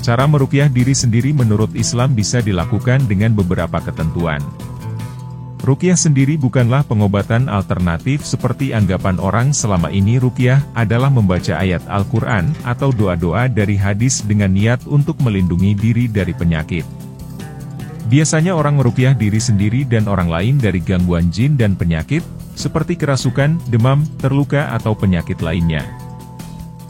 Cara meruqyah diri sendiri menurut Islam bisa dilakukan dengan beberapa ketentuan. Ruqyah sendiri bukanlah pengobatan alternatif seperti anggapan orang selama ini. Ruqyah adalah membaca ayat Al-Quran atau doa-doa dari hadis dengan niat untuk melindungi diri dari penyakit. Biasanya orang meruqyah diri sendiri dan orang lain dari gangguan jin dan penyakit, seperti kerasukan, demam, terluka atau penyakit lainnya.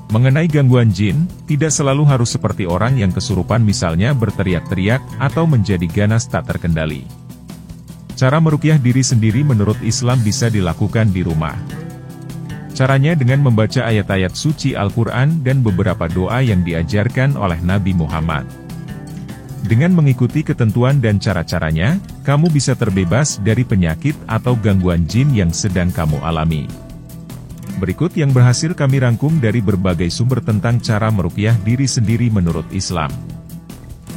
Mengenai gangguan jin, tidak selalu harus seperti orang yang kesurupan, misalnya berteriak-teriak atau menjadi ganas tak terkendali. Cara meruqyah diri sendiri menurut Islam bisa dilakukan di rumah. Caranya dengan membaca ayat-ayat suci Al-Quran dan beberapa doa yang diajarkan oleh Nabi Muhammad. Dengan mengikuti ketentuan dan cara-caranya, kamu bisa terbebas dari penyakit atau gangguan jin yang sedang kamu alami. Berikut yang berhasil kami rangkum dari berbagai sumber tentang cara meruqyah diri sendiri menurut Islam.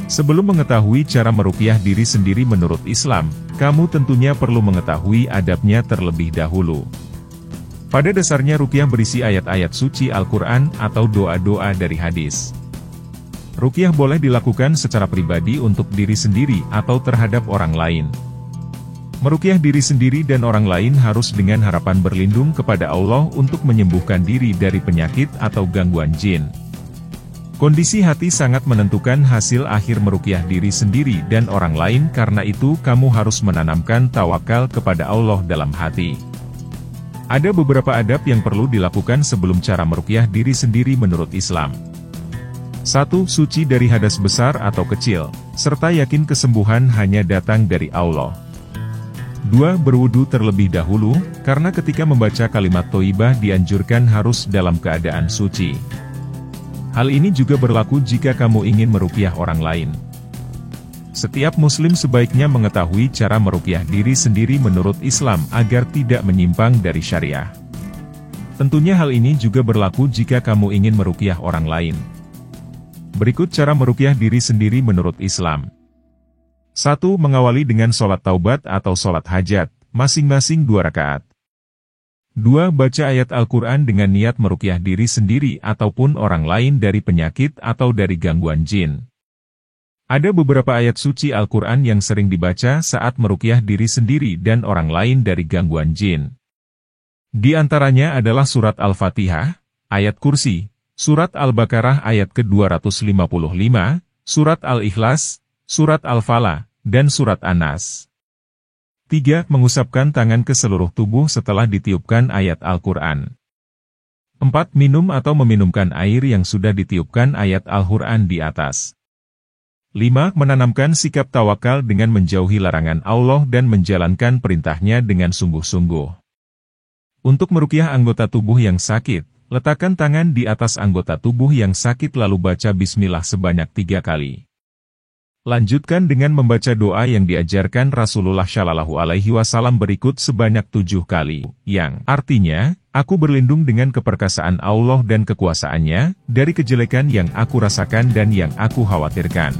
Sebelum mengetahui cara meruqyah diri sendiri menurut Islam, kamu tentunya perlu mengetahui adabnya terlebih dahulu. Pada dasarnya ruqyah berisi ayat-ayat suci Al-Quran atau doa-doa dari hadis. Ruqyah boleh dilakukan secara pribadi untuk diri sendiri atau terhadap orang lain. Meruqyah diri sendiri dan orang lain harus dengan harapan berlindung kepada Allah untuk menyembuhkan diri dari penyakit atau gangguan jin. Kondisi hati sangat menentukan hasil akhir meruqyah diri sendiri dan orang lain, karena itu kamu harus menanamkan tawakal kepada Allah dalam hati. Ada beberapa adab yang perlu dilakukan sebelum cara meruqyah diri sendiri menurut Islam. 1. Suci dari hadas besar atau kecil, serta yakin kesembuhan hanya datang dari Allah. 2. Berwudu terlebih dahulu, karena ketika membaca kalimat thayyibah dianjurkan harus dalam keadaan suci. Hal ini juga berlaku jika kamu ingin meruqyah orang lain. Setiap muslim sebaiknya mengetahui cara meruqyah diri sendiri menurut Islam agar tidak menyimpang dari syariah. Tentunya hal ini juga berlaku jika kamu ingin meruqyah orang lain. Berikut cara meruqyah diri sendiri menurut Islam. 1. Mengawali dengan sholat taubat atau sholat hajat, masing-masing 2 rakaat. 2. Baca ayat Al-Quran dengan niat meruqyah diri sendiri ataupun orang lain dari penyakit atau dari gangguan jin. Ada beberapa ayat suci Al-Quran yang sering dibaca saat meruqyah diri sendiri dan orang lain dari gangguan jin. Di antaranya adalah surat Al-Fatihah, ayat Kursi, surat Al-Baqarah ayat ke-255, surat Al-Ikhlas, surat Al-Falah, dan surat An-Nas. 3. Mengusapkan tangan ke seluruh tubuh setelah ditiupkan ayat Al-Quran. 4. Minum atau meminumkan air yang sudah ditiupkan ayat Al-Quran di atas. 5. Menanamkan sikap tawakal dengan menjauhi larangan Allah dan menjalankan perintahnya dengan sungguh-sungguh. Untuk meruqyah anggota tubuh yang sakit, letakkan tangan di atas anggota tubuh yang sakit lalu baca Bismillah sebanyak 3 kali. Lanjutkan dengan membaca doa yang diajarkan Rasulullah Shallallahu Alaihi Wasallam berikut sebanyak 7 kali, yang artinya, aku berlindung dengan keperkasaan Allah dan kekuasaannya, dari kejelekan yang aku rasakan dan yang aku khawatirkan.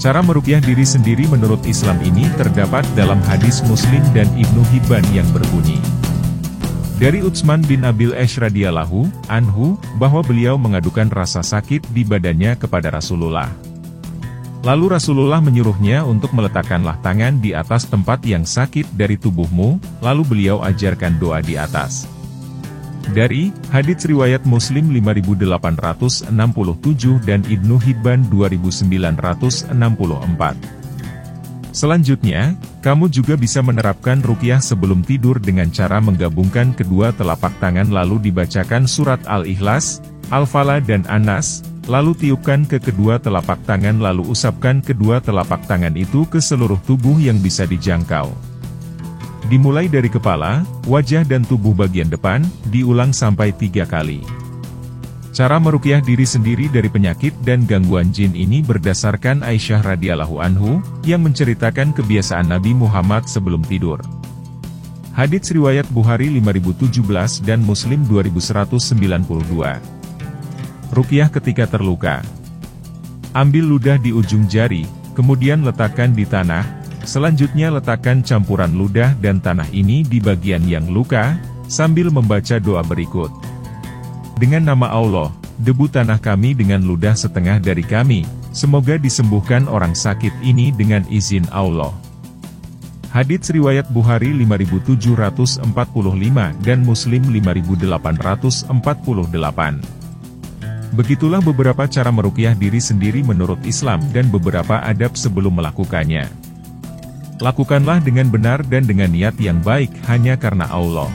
Cara meruqyah diri sendiri menurut Islam ini terdapat dalam hadis Muslim dan Ibnu Hibban yang berbunyi. Dari Utsman bin Abil Ash radhiyallahu anhu, bahwa beliau mengadukan rasa sakit di badannya kepada Rasulullah. Lalu Rasulullah menyuruhnya untuk meletakkanlah tangan di atas tempat yang sakit dari tubuhmu, lalu beliau ajarkan doa di atas. Dari hadits riwayat Muslim 5867 dan Ibnu Hibban 2964. Selanjutnya, kamu juga bisa menerapkan ruqyah sebelum tidur dengan cara menggabungkan kedua telapak tangan lalu dibacakan surat Al-Ikhlas, Al-Falah dan An-Nas, lalu tiupkan ke kedua telapak tangan lalu usapkan kedua telapak tangan itu ke seluruh tubuh yang bisa dijangkau. Dimulai dari kepala, wajah dan tubuh bagian depan, diulang sampai 3 kali. Cara meruqyah diri sendiri dari penyakit dan gangguan jin ini berdasarkan Aisyah radhiyallahu anhu, yang menceritakan kebiasaan Nabi Muhammad sebelum tidur. Hadits riwayat Bukhari 5017 dan Muslim 2192. Ruqyah ketika terluka. Ambil ludah di ujung jari, kemudian letakkan di tanah, selanjutnya letakkan campuran ludah dan tanah ini di bagian yang luka, sambil membaca doa berikut. Dengan nama Allah, debu tanah kami dengan ludah setengah dari kami, semoga disembuhkan orang sakit ini dengan izin Allah. Hadits riwayat Bukhari 5745 dan Muslim 5848. Begitulah beberapa cara meruqyah diri sendiri menurut Islam dan beberapa adab sebelum melakukannya. Lakukanlah dengan benar dan dengan niat yang baik hanya karena Allah.